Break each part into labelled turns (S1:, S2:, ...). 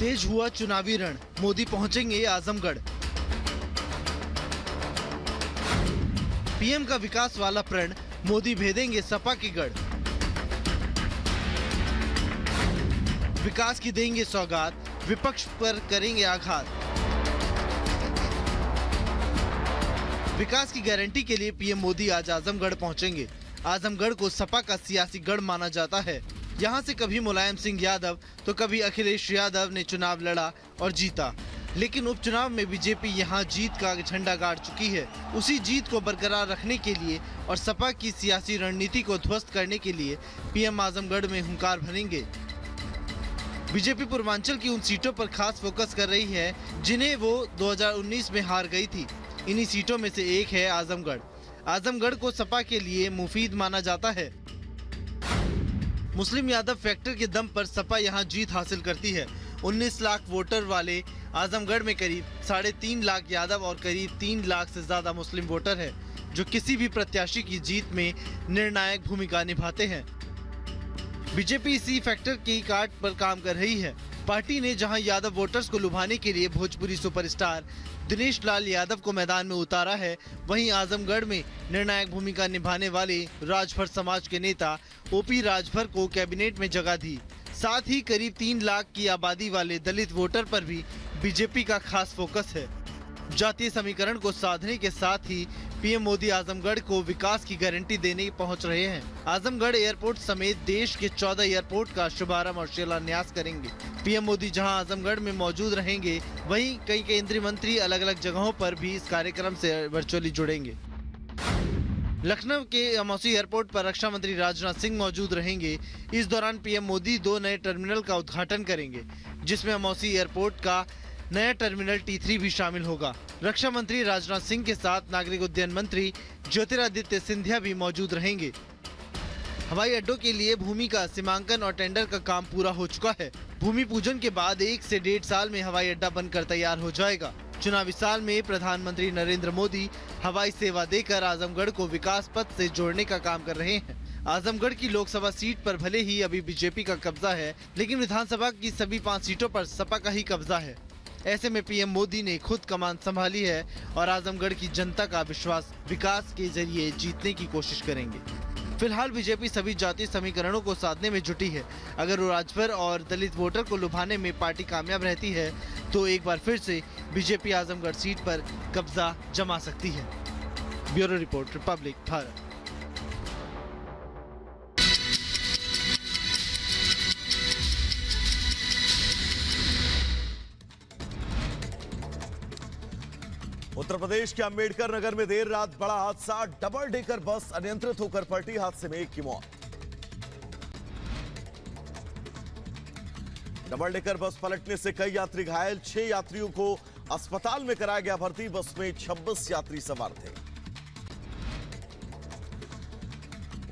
S1: तेज हुआ चुनावी रण, मोदी पहुंचेंगे आजमगढ़। पीएम का विकास वाला प्रण, मोदी भेदेंगे सपा की गढ़। विकास की देंगे सौगात, विपक्ष पर करेंगे आघात। विकास की गारंटी के लिए पीएम मोदी आज आजमगढ़ पहुंचेंगे। आजमगढ़ को सपा का सियासी गढ़ माना जाता है। यहाँ से कभी मुलायम सिंह यादव तो कभी अखिलेश यादव ने चुनाव लड़ा और जीता, लेकिन उपचुनाव में बीजेपी यहाँ जीत का झंडा गाड़ चुकी है। उसी जीत को बरकरार रखने के लिए और सपा की सियासी रणनीति को ध्वस्त करने के लिए पीएम आजमगढ़ में हुंकार भरेंगे। बीजेपी पूर्वांचल की उन सीटों पर खास फोकस कर रही है जिन्हें वो 2019 में हार गई थी। इन्हीं सीटों में से एक है आजमगढ़। आजमगढ़ को सपा के लिए मुफीद माना जाता है। मुस्लिम यादव फैक्टर के दम पर सपा यहां जीत हासिल करती है। 19 लाख वोटर वाले आजमगढ़ में करीब 3.5 लाख यादव और करीब 3 लाख से ज्यादा मुस्लिम वोटर हैं, जो किसी भी प्रत्याशी की जीत में निर्णायक भूमिका निभाते हैं। बीजेपी इसी फैक्टर की काट पर काम कर रही है। पार्टी ने जहां यादव वोटर्स को लुभाने के लिए भोजपुरी सुपरस्टार दिनेश लाल यादव को मैदान में उतारा है, वहीं आजमगढ़ में निर्णायक भूमिका निभाने वाले राजभर समाज के नेता ओपी राजभर को कैबिनेट में जगह दी। साथ ही करीब 3 लाख की आबादी वाले दलित वोटर पर भी बीजेपी का खास फोकस है। जातीय समीकरण को साधने के साथ ही पीएम मोदी आजमगढ़ को विकास की गारंटी देने पहुंच रहे हैं। आजमगढ़ एयरपोर्ट समेत देश के 14 एयरपोर्ट का शुभारंभ और शिलान्यास करेंगे। पीएम मोदी जहां आजमगढ़ में मौजूद रहेंगे, वहीं कई केंद्रीय मंत्री अलग अलग जगहों पर भी इस कार्यक्रम से वर्चुअली जुड़ेंगे। लखनऊ के अमौसी एयरपोर्ट पर रक्षा मंत्री राजनाथ सिंह मौजूद रहेंगे। इस दौरान पीएम मोदी 2 नए टर्मिनल का उद्घाटन करेंगे, जिसमें अमौसी एयरपोर्ट का नया टर्मिनल T3 भी शामिल होगा। रक्षा मंत्री राजनाथ सिंह के साथ नागरिक उड्डयन मंत्री ज्योतिरादित्य सिंधिया भी मौजूद रहेंगे। हवाई अड्डों के लिए भूमि का सीमांकन और टेंडर का काम पूरा हो चुका है। भूमि पूजन के बाद 1 से 1.5 साल में हवाई अड्डा बनकर तैयार हो जाएगा। चुनावी साल में प्रधानमंत्री नरेंद्र मोदी हवाई सेवा देकर आजमगढ़ को विकास पथ से जोड़ने का काम कर रहे हैं। आजमगढ़ की लोकसभा सीट पर भले ही अभी बीजेपी का कब्जा है, लेकिन विधानसभा की सभी 5 सीटों पर सपा का ही कब्जा है। ऐसे में पीएम मोदी ने खुद कमान संभाली है और आजमगढ़ की जनता का विश्वास विकास के जरिए जीतने की कोशिश करेंगे। फिलहाल बीजेपी सभी जातीय समीकरणों को साधने में जुटी है। अगर वो राजभर और दलित वोटर को लुभाने में पार्टी कामयाब रहती है, तो एक बार फिर से बीजेपी आजमगढ़ सीट पर कब्जा जमा सकती है। Bureau report, Republic Bharat.
S2: Uttar Pradesh के अंबेडकर नगर में देर रात बड़ा हादसा। डबल डेकर बस अनियंत्रित होकर पलटी, हादसे में 1 की मौत। डबल डेकर बस पलटने से कई यात्री घायल, 6 यात्रियों को अस्पताल में कराया गया भर्ती। बस में 26 यात्री सवार थे।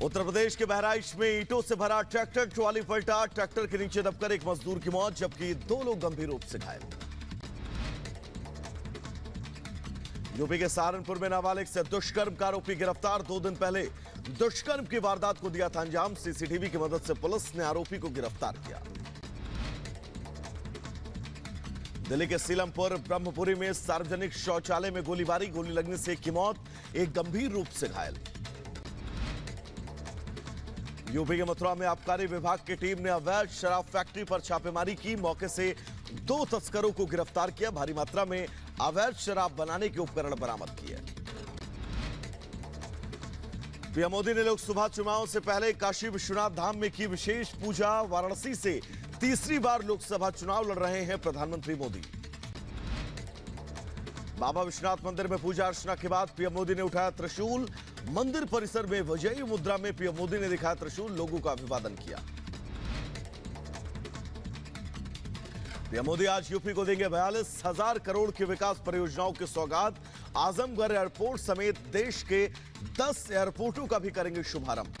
S2: उत्तर प्रदेश के बहराइच में ईंटों से भरा ट्रैक्टर ट्रॉली पलटा। ट्रैक्टर के नीचे दबकर एक मजदूर की मौत, जबकि 2 लोग गंभीर रूप से घायल। यूपी के सहारनपुर में नाबालिग से दुष्कर्म का आरोपी गिरफ्तार। 2 दिन पहले दुष्कर्म की वारदात को दिया था अंजाम। सीसीटीवी की मदद से पुलिस ने आरोपी को गिरफ्तार किया। दिल्ली के सीलमपुर ब्रह्मपुरी में सार्वजनिक शौचालय में गोलीबारी, गोली लगने से 1 की मौत, 1 गंभीर रूप से घायल। यूपी के मथुरा में आबकारी विभाग की टीम ने अवैध शराब फैक्ट्री पर छापेमारी की। मौके से 2 तस्करों को गिरफ्तार किया। भारी मात्रा में अवैध शराब बनाने के उपकरण बरामद किए। पीएम मोदी ने लोकसभा चुनाव से पहले काशी विश्वनाथ धाम में की विशेष पूजा। वाराणसी से तीसरी बार लोकसभा चुनाव लड़ रहे हैं प्रधानमंत्री मोदी। बाबा विश्वनाथ मंदिर में पूजा अर्चना के बाद पीएम मोदी ने उठाया त्रिशूल। मंदिर परिसर में विजयी मुद्रा में पीएम मोदी ने दिखाया त्रिशूल, लोगों का अभिवादन किया। पीएम मोदी आज यूपी को देंगे 42,000 करोड़ की विकास परियोजनाओं की सौगात। आजमगढ़ एयरपोर्ट समेत देश के 10 एयरपोर्टों का भी करेंगे शुभारंभ।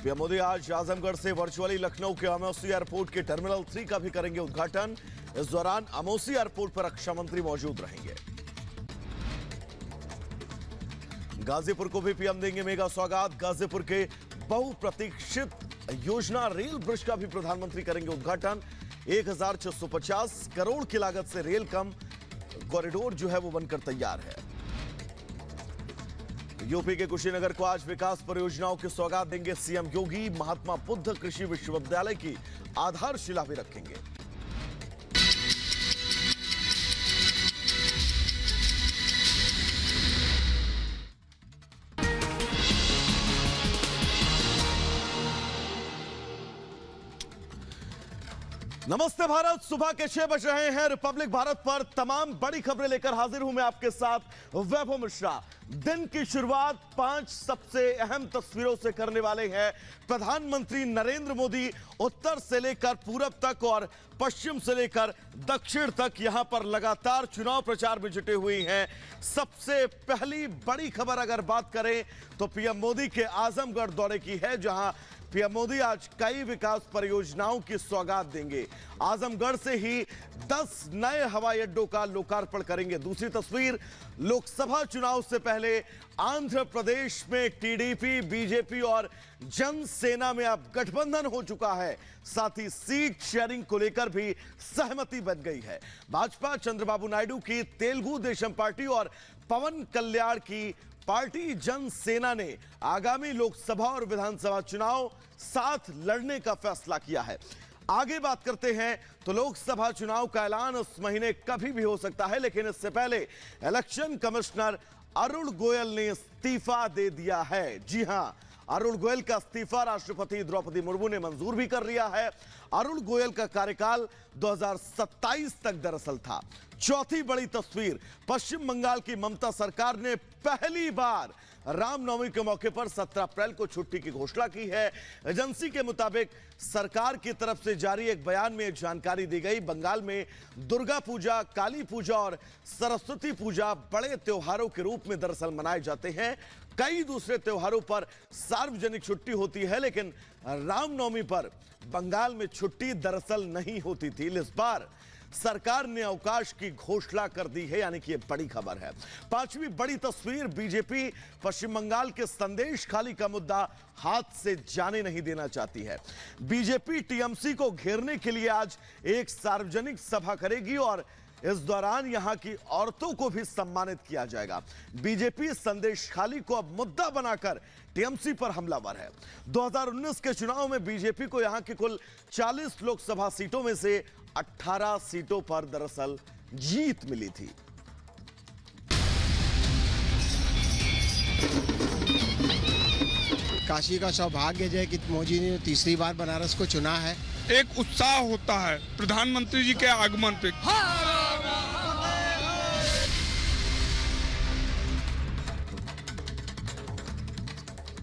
S2: पीएम मोदी आज आजमगढ़ से वर्चुअली लखनऊ के अमौसी एयरपोर्ट के टर्मिनल 3 का भी करेंगे उद्घाटन। इस दौरान अमौसी एयरपोर्ट पर रक्षा मंत्री मौजूद रहेंगे। गाजीपुर को भी पीएम देंगे मेगा सौगात। गाजीपुर के बहुप्रतीक्षित योजना रेल ब्रिज का भी प्रधानमंत्री करेंगे उद्घाटन। 1650 करोड़ की लागत से रेल कम कॉरिडोर जो है वो बनकर तैयार है। यूपी के कुशीनगर को आज विकास परियोजनाओं की सौगात देंगे सीएम योगी। महात्मा बुद्ध कृषि विश्वविद्यालय की आधारशिला भी रखेंगे। नमस्ते भारत, सुबह के 6 बज रहे हैं। रिपब्लिक भारत पर तमाम बड़ी खबरें लेकर हाजिर हूं मैं आपके साथ वैभव मिश्रा। दिन की शुरुआत 5 सबसे अहम तस्वीरों से करने वाले हैं प्रधानमंत्री नरेंद्र मोदी। उत्तर से लेकर पूरब तक और पश्चिम से लेकर दक्षिण तक यहां पर लगातार चुनाव प्रचार में जुटे हुए हैं। सबसे पहली बड़ी खबर अगर बात करें तो पीएम मोदी के आजमगढ़ दौरे की है, जहां पीएम मोदी आज कई विकास परियोजनाओं की सौगात देंगे। आजमगढ़ से ही 10 नए हवाई अड्डों का लोकार्पण करेंगे। दूसरी तस्वीर, लोकसभा चुनाव से पहले आंध्र प्रदेश में टीडीपी, बीजेपी और जनसेना में अब गठबंधन हो चुका है। साथ ही सीट शेयरिंग को लेकर भी सहमति बन गई है। भाजपा चंद्रबाबू नायडू की तेलुगु देशम पार्टी और पवन कल्याण की पार्टी जनसेना ने आगामी लोकसभा और विधानसभा चुनाव साथ लड़ने का फैसला किया है। आगे बात करते हैं तो लोकसभा चुनाव का ऐलान इस महीने कभी भी हो सकता है, लेकिन इससे पहले इलेक्शन कमिश्नर अरुण गोयल ने इस्तीफा दे दिया है। जी हां, अरुण गोयल का इस्तीफा राष्ट्रपति द्रौपदी मुर्मू ने मंजूर भी कर लिया है। अरुण गोयल का कार्यकाल 2027 तक दरअसल था। चौथी बड़ी तस्वीर, पश्चिम बंगाल की ममता सरकार ने पहली बार रामनवमी के मौके पर 17 अप्रैल को छुट्टी की घोषणा की है। एजेंसी के मुताबिक सरकार की तरफ से जारी एक बयान में जानकारी दी गई, बंगाल में दुर्गा पूजा, काली पूजा और सरस्वती पूजा बड़े त्योहारों के रूप में दरअसल मनाए जाते हैं। कई दूसरे त्योहारों पर सार्वजनिक छुट्टी होती है, लेकिन रामनवमी पर बंगाल में छुट्टी दरअसल नहीं होती थी। इस बार सरकार ने अवकाश की घोषणा कर दी है, यानी कि यह बड़ी खबर है। पांचवी बड़ी तस्वीर, बीजेपी पश्चिम बंगाल के संदेश खाली का मुद्दा हाथ से जाने नहीं देना चाहती है। बीजेपी टीएमसी को घेरने के लिए आज एक सार्वजनिक सभा करेगी और इस दौरान यहां की औरतों को भी सम्मानित किया जाएगा। बीजेपी संदेश खाली को अब मुद्दा बनाकर टीएमसी पर हमलावर है। 2019 के चुनाव में बीजेपी को यहां की कुल 40 लोकसभा सीटों में से 18 सीटों पर दरअसल जीत मिली थी।
S3: काशी का सौभाग्य है कि मोदी ने तीसरी बार बनारस को चुना है।
S4: एक उत्साह होता है प्रधानमंत्री जी के आगमन पे।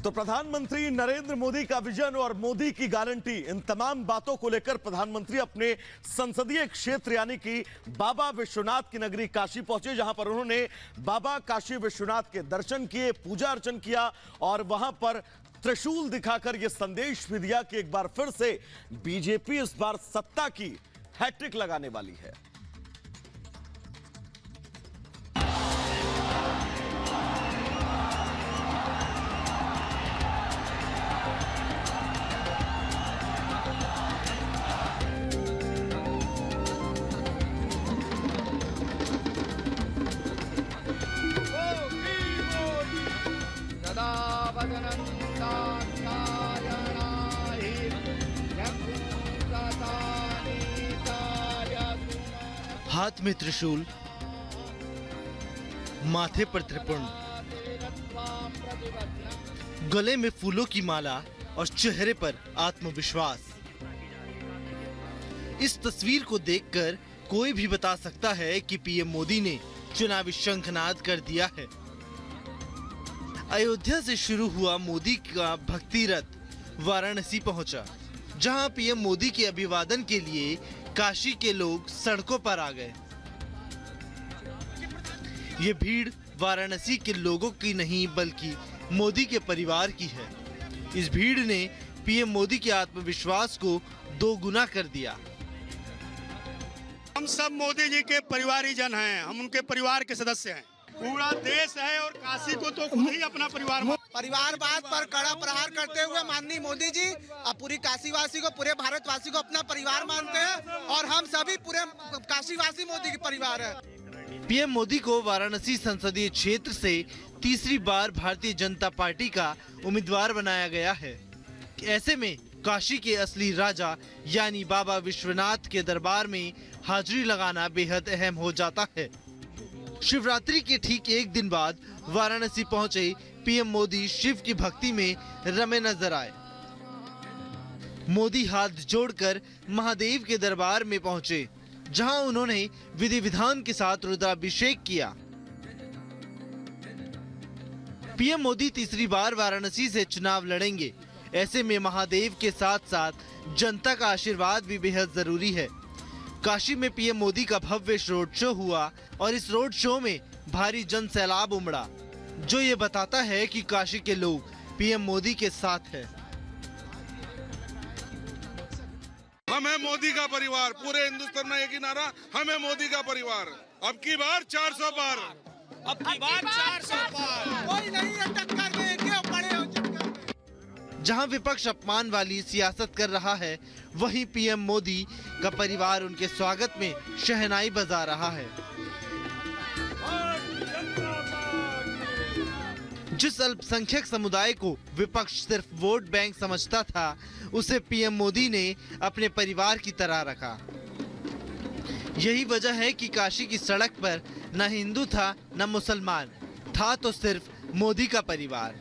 S2: तो प्रधानमंत्री नरेंद्र मोदी का विजन और मोदी की गारंटी, इन तमाम बातों को लेकर प्रधानमंत्री अपने संसदीय क्षेत्र यानी कि बाबा विश्वनाथ की नगरी काशी पहुंचे, जहां पर उन्होंने बाबा काशी विश्वनाथ के दर्शन किए, पूजा अर्चन किया और वहां पर त्रिशूल दिखाकर यह संदेश भी दिया कि एक बार फिर से बीजेपी इस बार सत्ता की हैट्रिक लगाने वाली है।
S1: हाथ में त्रिशूल, माथे पर त्रिपुंड, गले में फूलों की माला और चेहरे पर आत्मविश्वास। इस तस्वीर को देखकर कोई भी बता सकता है कि पीएम मोदी ने चुनावी शंखनाद कर दिया है। अयोध्या से शुरू हुआ मोदी का भक्ति रथ वाराणसी पहुंचा, जहां पीएम मोदी के अभिवादन के लिए काशी के लोग सड़कों पर आ गए। ये भीड़ वाराणसी के लोगों की नहीं बल्कि मोदी के परिवार की है। इस भीड़ ने पीएम मोदी के आत्मविश्वास को दोगुना कर दिया।
S5: हम सब मोदी जी के परिवारी जन हैं, हम उनके परिवार के सदस्य हैं। पूरा देश है और काशी को तो खुद ही अपना परिवार
S6: परिवारवाद पर कड़ा प्रहार करते हुए माननीय मोदी जी अब पूरी काशीवासी को, पूरे भारतवासी को अपना परिवार मानते हैं और हम सभी पूरे काशीवासी मोदी के परिवार है।
S1: पीएम मोदी को वाराणसी संसदीय क्षेत्र से तीसरी बार भारतीय जनता पार्टी का उम्मीदवार बनाया गया है। ऐसे में काशी के असली राजा यानी बाबा विश्वनाथ के दरबार में हाजिरी लगाना बेहद अहम हो जाता है। शिवरात्रि के ठीक एक दिन बाद वाराणसी पहुंचे पीएम मोदी शिव की भक्ति में रमे नजर आए। मोदी हाथ जोड़कर महादेव के दरबार में पहुंचे, जहां उन्होंने विधि विधान के साथ रुद्राभिषेक किया। पीएम मोदी तीसरी बार वाराणसी से चुनाव लड़ेंगे। ऐसे में महादेव के साथ साथ जनता का आशीर्वाद भी बेहद जरूरी है। काशी में पीएम मोदी का भव्य रोड शो हुआ और इस रोड शो में भारी जन सैलाब उमड़ा, जो ये बताता है कि काशी के लोग पीएम मोदी के साथ हैं।
S4: हम है मोदी का परिवार, पूरे हिंदुस्तान में एक ही नारा, हम है मोदी का परिवार। अब की बार 400 पार,
S6: अब की बार 400 पार, कोई नहीं है टक्कर में, क्यों पड़े हो चक्कर में।
S1: जहां विपक्ष अपमान वाली सियासत कर रहा है, वहीं पीएम मोदी का परिवार उनके स्वागत में शहनाई बजा रहा है। जिस अल्पसंख्यक समुदाय को विपक्ष सिर्फ वोट बैंक समझता था, उसे पीएम मोदी ने अपने परिवार की तरह रखा। यही वजह है कि काशी की सड़क पर न हिंदू था न मुसलमान, था तो सिर्फ मोदी का परिवार।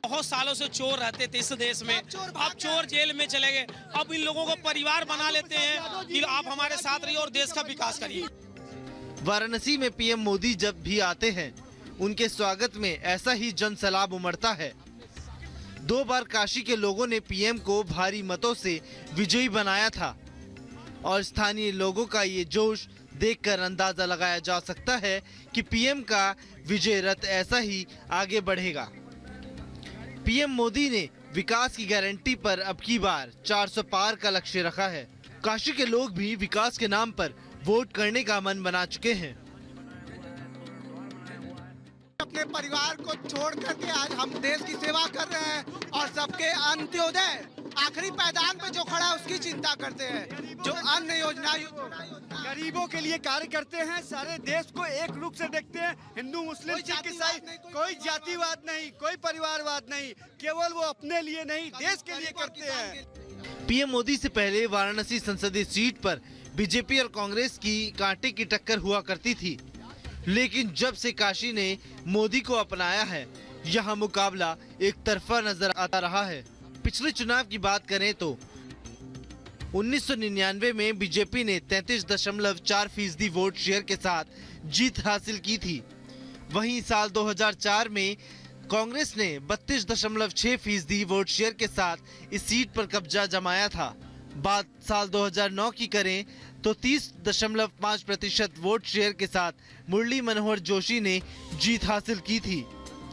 S7: बहुत सालों से चोर रहते थे इस देश में, अब चोर जेल में चले गए। अब इन लोगों को परिवार बना लेते हैं कि आप हमारे साथ रहिए और देश का विकास करिए।
S1: वाराणसी में पीएम मोदी जब भी आते हैं, उनके स्वागत में ऐसा ही जन सैलाब उमड़ता है। 2 बार काशी के लोगों ने पीएम को भारी मतों से विजयी बनाया था और स्थानीय लोगों का ये जोश देखकर अंदाजा लगाया जा सकता है कि पीएम का विजय रथ ऐसा ही आगे बढ़ेगा। पीएम मोदी ने विकास की गारंटी पर अब की बार 400 पार का लक्ष्य रखा है। काशी के लोग भी विकास के नाम पर वोट करने का मन बना चुके हैं।
S6: अपने परिवार को छोड़ करके आज हम देश की सेवा कर रहे हैं और सबके अंत्योदय आखिरी पायदान पे जो खड़ा है उसकी चिंता करते हैं। जो अन्य योजना
S5: गरीबों के लिए कार्य करते हैं, सारे देश को एक रूप से देखते हैं। हिंदू मुस्लिम सिख ईसाई, कोई जातिवाद नहीं, कोई परिवारवाद नहीं, केवल वो अपने लिए नहीं देश के लिए करते हैं।
S1: पीएम मोदी से पहले वाराणसी संसदीय सीट पर बीजेपी और कांग्रेस की कांटे की टक्कर हुआ करती थी, लेकिन जब से काशी ने मोदी को अपनाया है, यहाँ मुकाबला एक तरफा नजर आता रहा है। पिछले चुनाव की बात करें तो 1999 में बीजेपी ने 33.4% वोट शेयर के साथ जीत हासिल की थी। वहीं साल 2004 में कांग्रेस ने 32.6% वोट शेयर के साथ इस सीट पर कब्जा जमाया था। बात साल 2009 की करें तो 30.5% वोट शेयर के साथ मुरली मनोहर जोशी ने जीत हासिल की थी।